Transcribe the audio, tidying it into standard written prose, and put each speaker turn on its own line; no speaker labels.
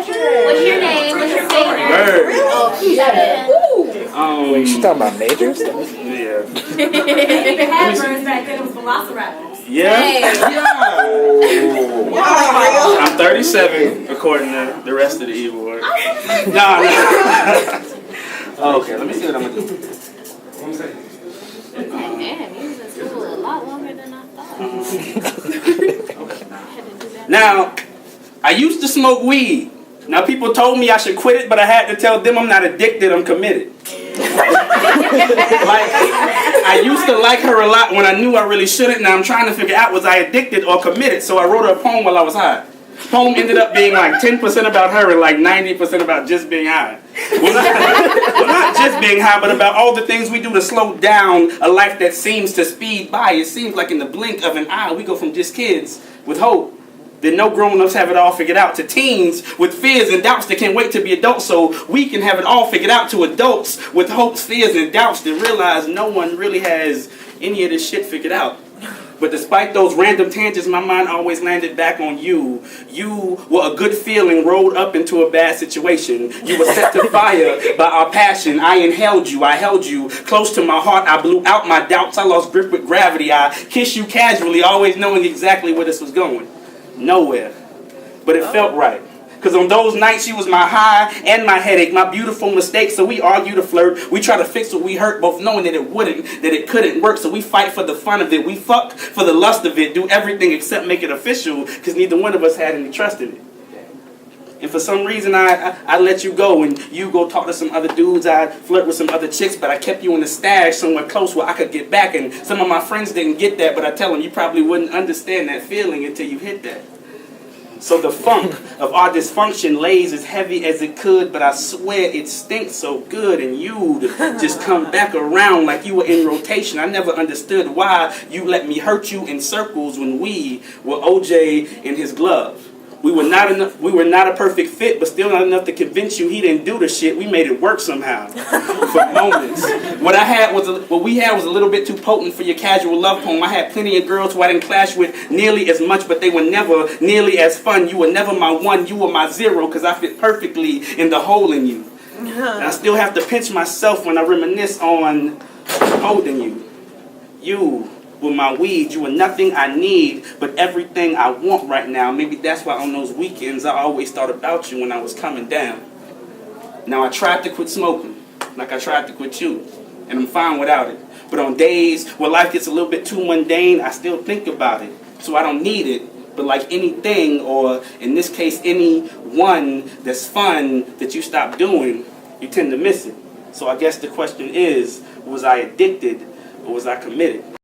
What's your name? What's your favorite?
Byrd.
Wait, she talking about majors?
Yeah.
They even had birds back then. It was velociraptors.
Yeah.
Wow.
I'm 37, according to the rest of the e-board. No. Okay, let me see what I'm gonna do.
Damn, you was in school a lot longer than I thought.
Now, I used to smoke weed. Now, people told me I should quit it, but I had to tell them I'm not addicted, I'm committed. Like, I used to like her a lot when I knew I really shouldn't. Now I'm trying to figure out, was I addicted or committed? So I wrote her a poem while I was high. The poem ended up being like 10% about her and like 90% about just being high. Well, not just being high, but about all the things we do to slow down a life that seems to speed by. It seems like in the blink of an eye, we go from just kids with hope that no grown-ups have it all figured out, to teens with fears and doubts that can't wait to be adults so we can have it all figured out, to adults with hopes, fears, and doubts that realize no one really has any of this shit figured out. But despite those random tangents, my mind always landed back on you. You were a good feeling rolled up into a bad situation. You were set to fire by our passion. I inhaled you. I held you close to my heart. I blew out my doubts. I lost grip with gravity. I kissed you casually, always knowing exactly where this was going. Nowhere. But it felt right. Because on those nights, you was my high and my headache, my beautiful mistake. So we argued to flirt. We try to fix what we hurt, both knowing that it wouldn't, that it couldn't work. So we fight for the fun of it. We fuck for the lust of it. Do everything except make it official, because neither one of us had any trust in it. And for some reason, I let you go, and you go talk to some other dudes. I flirt with some other chicks, but I kept you in the stash somewhere close where I could get back. And some of my friends didn't get that, but I tell them you probably wouldn't understand that feeling until you hit that. So the funk of our dysfunction lays as heavy as it could, but I swear it stinks so good, and you'd just come back around like you were in rotation. I never understood why you let me hurt you in circles when we were OJ in his glove. We were not a perfect fit, but still not enough to convince you he didn't do the shit. We made it work somehow for moments. What we had was a little bit too potent for your casual love poem. I had plenty of girls who I didn't clash with nearly as much, but they were never nearly as fun. You were never my one, you were my zero, because I fit perfectly in the hole in you. And I still have to pinch myself when I reminisce on holding you. You were my weed. You were nothing I need, but everything I want right now. Maybe that's why on those weekends I always thought about you when I was coming down. Now I tried to quit smoking, like I tried to quit you, and I'm fine without it. But on days where life gets a little bit too mundane, I still think about it. So I don't need it, but like anything, or in this case, anyone that's fun that you stop doing, you tend to miss it. So I guess the question is, was I addicted or was I committed?